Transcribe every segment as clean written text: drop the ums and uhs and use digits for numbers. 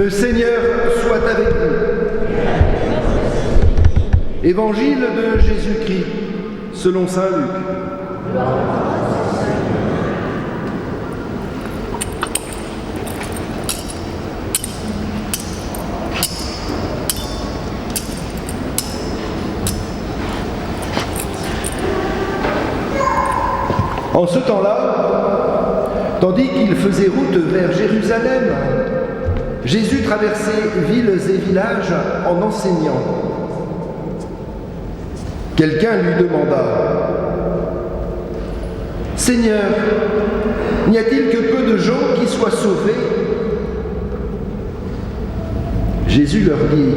Le Seigneur soit avec vous. Évangile de Jésus-Christ, selon saint Luc. En ce temps-là, tandis qu'il faisait route vers Jérusalem, Jésus traversait villes et villages en enseignant. Quelqu'un lui demanda : « Seigneur, n'y a-t-il que peu de gens qui soient sauvés ?» Jésus leur dit :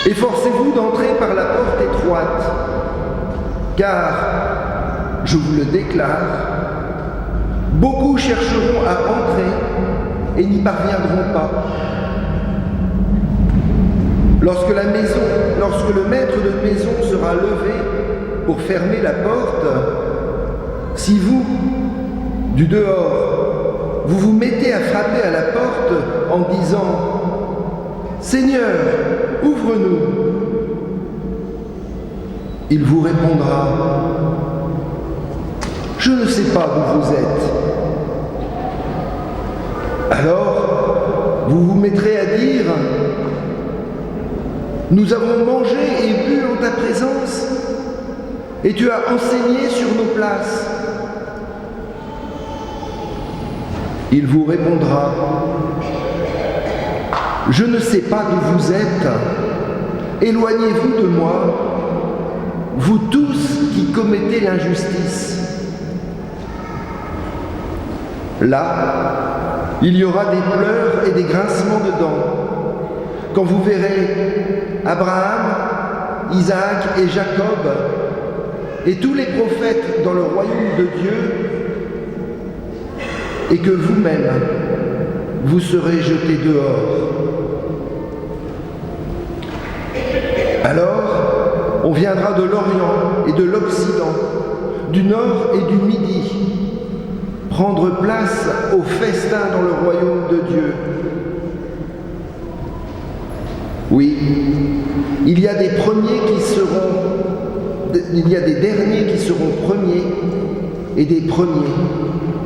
« Efforcez-vous d'entrer par la porte étroite, car, je vous le déclare, beaucoup chercheront à entrer et n'y parviendront pas. Lorsque le maître de maison sera levé pour fermer la porte, si vous, du dehors, vous vous mettez à frapper à la porte en disant « Seigneur, ouvre-nous », il vous répondra « Je ne sais pas d'où vous êtes ». Alors, vous vous mettrez à dire « Nous avons mangé et bu en ta présence, et tu as enseigné sur nos places. » Il vous répondra « Je ne sais pas d'où vous êtes, éloignez-vous de moi, vous tous qui commettez l'injustice. » Là, il y aura des pleurs et des grincements de dents, quand vous verrez Abraham, Isaac et Jacob, et tous les prophètes dans le royaume de Dieu, et que vous-même, vous serez jetés dehors. Alors, on viendra de l'Orient et de l'Occident, du Nord et du Midi, prendre place au festin dans le royaume de Dieu. Oui, il y a des derniers qui seront premiers et des premiers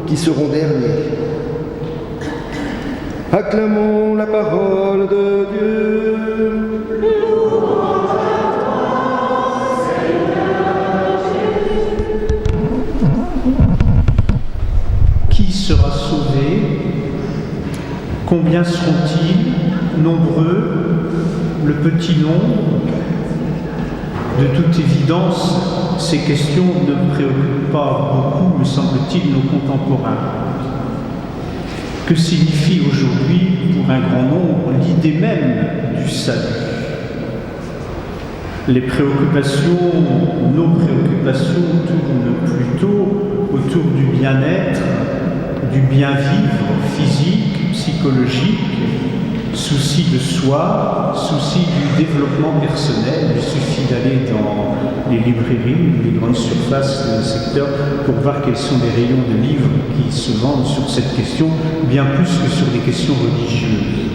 qui seront derniers. Acclamons la parole de Dieu. Sera sauvé. Combien seront-ils? Nombreux? Le petit nombre? De toute évidence, ces questions ne préoccupent pas beaucoup, me semble-t-il, nos contemporains. Que signifie aujourd'hui, pour un grand nombre, l'idée même du salut? Les préoccupations, nos préoccupations tournent plutôt autour du bien-être, du bien-vivre physique, psychologique, souci de soi, souci du développement personnel. Il suffit d'aller dans les librairies, les grandes surfaces de secteur pour voir quels sont les rayons de livres qui se vendent sur cette question, bien plus que sur des questions religieuses.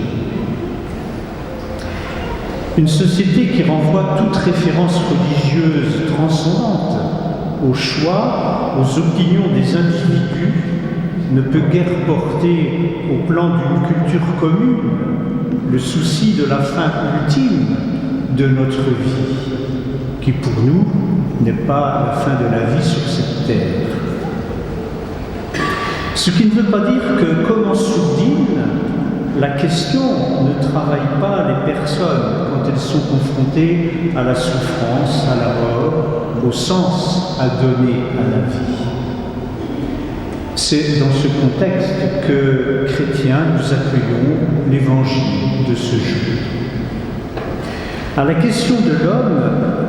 Une société qui renvoie toute référence religieuse transcendante au choix, aux opinions des individus, ne peut guère porter au plan d'une culture commune le souci de la fin ultime de notre vie, qui pour nous n'est pas la fin de la vie sur cette terre. Ce qui ne veut pas dire que, comme en sourdine, la question ne travaille pas les personnes quand elles sont confrontées à la souffrance, à la mort, au sens à donner à la vie. C'est dans ce contexte que, chrétiens, nous accueillons l'évangile de ce jour. À la question de l'homme,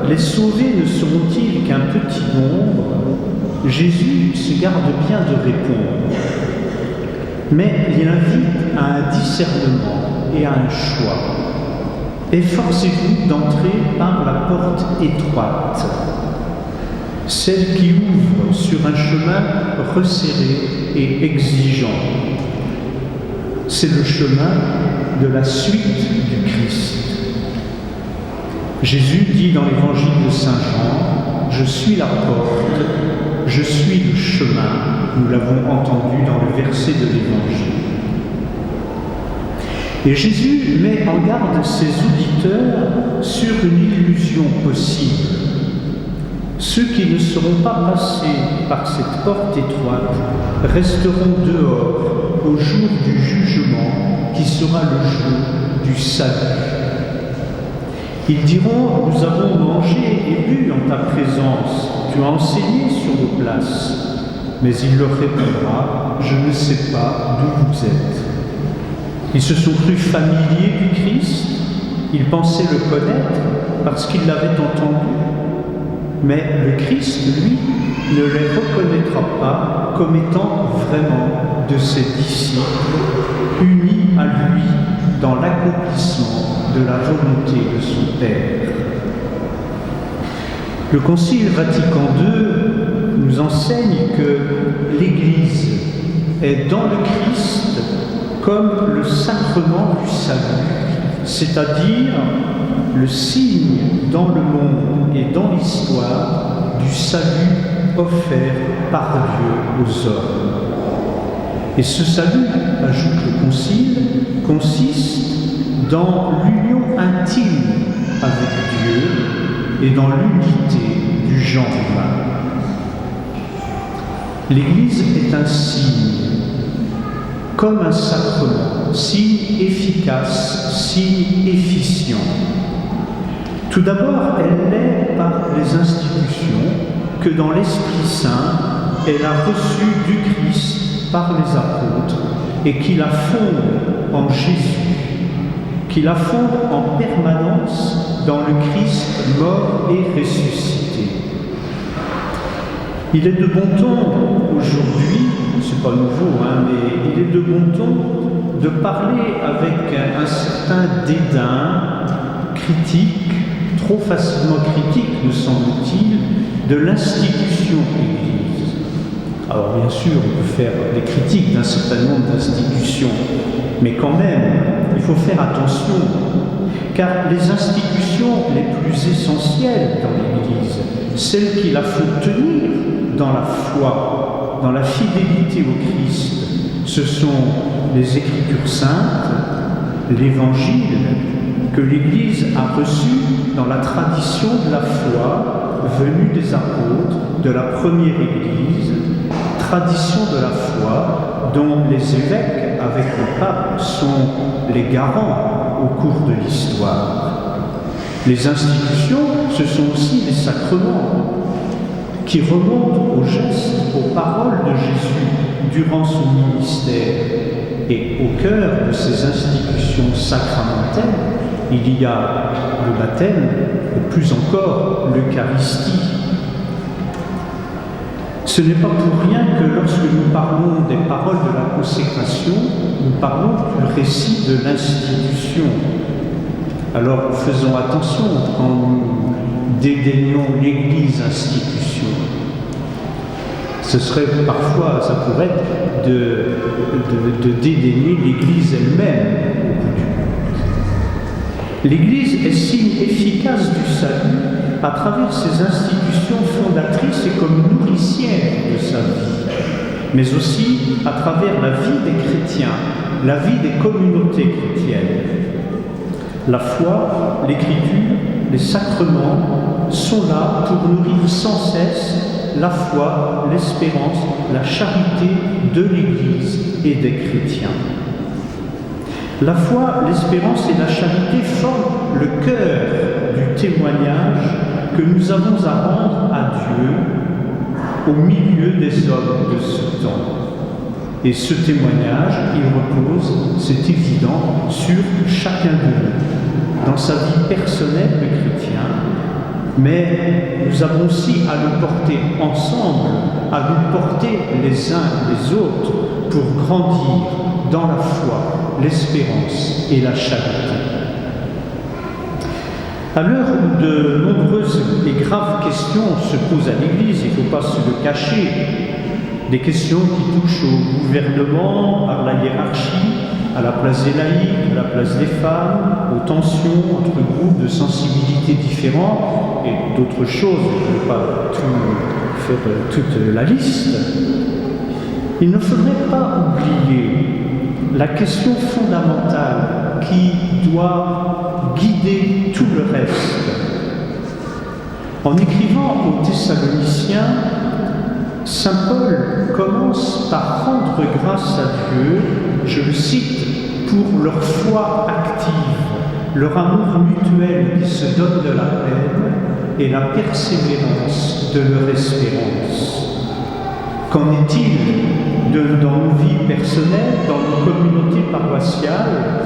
les sauvés ne seront-ils qu'un petit nombre? Jésus se garde bien de répondre. Mais il invite à un discernement et à un choix. Efforcez-vous d'entrer par la porte étroite, celle qui ouvre sur un chemin resserré et exigeant. C'est le chemin de la suite du Christ. Jésus dit dans l'évangile de Saint Jean, « Je suis la porte, je suis le chemin ». Nous l'avons entendu dans le verset de l'évangile. Et Jésus met en garde ses auditeurs sur une illusion possible. Ceux qui ne seront pas passés par cette porte étroite resteront dehors au jour du jugement qui sera le jour du salut. Ils diront, nous avons mangé et bu en ta présence, tu as enseigné sur nos places. Mais il leur répondra, je ne sais pas d'où vous êtes. Ils se sont crus familiers du Christ, ils pensaient le connaître parce qu'ils l'avaient entendu. Mais le Christ, lui, ne les reconnaîtra pas comme étant vraiment de ses disciples, unis à lui dans l'accomplissement de la volonté de son Père. Le Concile Vatican II nous enseigne que l'Église est dans le Christ comme le sacrement du salut, c'est-à-dire le signe dans le monde et dans l'histoire du salut offert par Dieu aux hommes. Et ce salut, ajoute le Concile, consiste dans l'union intime avec Dieu et dans l'unité du genre humain. L'Église est un signe, comme un sacrement, signe efficace, signe efficient. Tout d'abord, elle l'est par les institutions que dans l'Esprit Saint, elle a reçues du Christ par les apôtres et qui la fondent en Jésus, qui la fondent en permanence dans le Christ mort et ressuscité. Il est de bon ton aujourd'hui, c'est pas nouveau, mais il est de bon ton de parler avec un certain dédain critique, trop facilement critique, me semble-t-il, de l'institution Église. Alors bien sûr, on peut faire des critiques d'un certain nombre d'institutions, mais quand même, il faut faire attention, car les institutions les plus essentielles dans l'Église, celles qui la font tenir dans la foi, dans la fidélité au Christ, ce sont les Écritures saintes, l'Évangile, que l'Église a reçu dans la tradition de la foi venue des apôtres, de la première Église, tradition de la foi dont les évêques, avec le pape, sont les garants au cours de l'histoire. Les institutions, ce sont aussi les sacrements qui remontent aux gestes, aux paroles de Jésus durant son ministère. Et au cœur de ces institutions sacramentelles, il y a le baptême et plus encore l'Eucharistie. Ce n'est pas pour rien que lorsque nous parlons des paroles de la consécration, nous parlons du récit de l'institution. Alors faisons attention quand nous dédaignons l'Église institution. Ce serait parfois, ça pourrait être de dédaigner l'Église elle-même au bout du compte. L'Église est signe efficace du salut à travers ses institutions fondatrices et comme nourricières de sa vie, mais aussi à travers la vie des chrétiens, la vie des communautés chrétiennes. La foi, l'Écriture, les sacrements sont là pour nourrir sans cesse la foi, l'espérance, la charité de l'Église et des chrétiens. La foi, l'espérance et la charité forment le cœur du témoignage que nous avons à rendre à Dieu au milieu des hommes de ce temps. Et ce témoignage, il repose, c'est évident, sur chacun de nous, dans sa vie personnelle de chrétien, mais nous avons aussi à le porter ensemble, à nous porter les uns les autres pour grandir dans la foi, l'espérance et la charité. À l'heure où de nombreuses et graves questions se posent à l'Église, il ne faut pas se le cacher, des questions qui touchent au gouvernement, par la hiérarchie, à la place des laïcs, à la place des femmes, aux tensions entre groupes de sensibilités différents et d'autres choses. Je ne vais pas faire toute la liste. Il ne faudrait pas oublier la question fondamentale qui doit guider tout le reste. En écrivant aux Thessaloniciens, saint Paul commence par rendre grâce à Dieu, je le cite, pour leur foi active, leur amour mutuel qui se donne de la peine et la persévérance de leur espérance. Qu'en est-il dans nos vies personnelles, dans nos communautés paroissiales,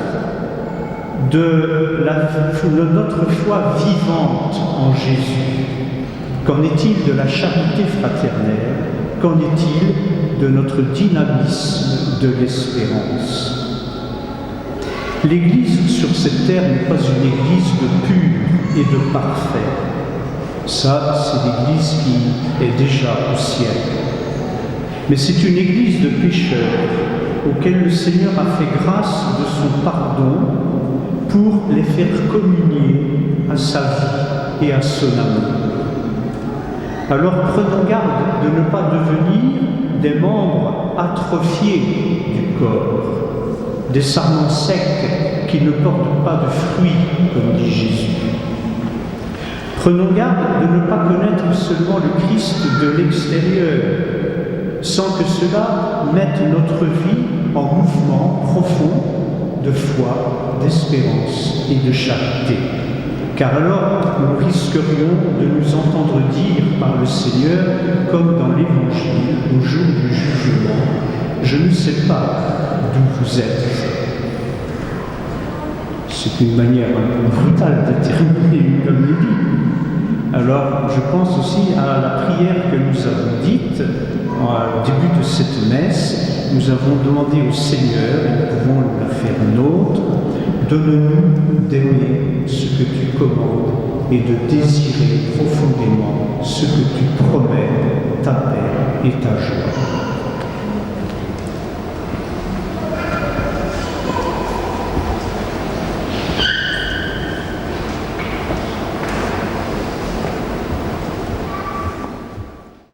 de notre foi vivante en Jésus? Qu'en est-il de la charité fraternelle? Qu'en est-il de notre dynamisme de l'espérance? L'Église sur cette terre n'est pas une Église de pur et de parfait. Ça, c'est l'Église qui est déjà au ciel. Mais c'est une Église de pécheurs auxquels le Seigneur a fait grâce de son pardon pour les faire communier à sa vie et à son amour. Alors prenons garde de ne pas devenir des membres atrophiés du corps, des sarments secs qui ne portent pas de fruits, comme dit Jésus. Prenons garde de ne pas connaître seulement le Christ de l'extérieur, sans que cela mette notre vie en mouvement profond de foi, d'espérance et de charité. Car alors, nous risquerions de nous entendre dire par le Seigneur, comme dans l'Évangile, au jour du jugement, « Je ne sais pas d'où vous êtes ». C'est une manière un peu brutale de terminer une comédie. Alors, je pense aussi à la prière que nous avons dite au début de cette messe. Nous avons demandé au Seigneur, et nous pouvons la faire nôtre, donne-nous d'aimer ce que tu commandes et de désirer profondément ce que tu promets, ta paix et ta joie.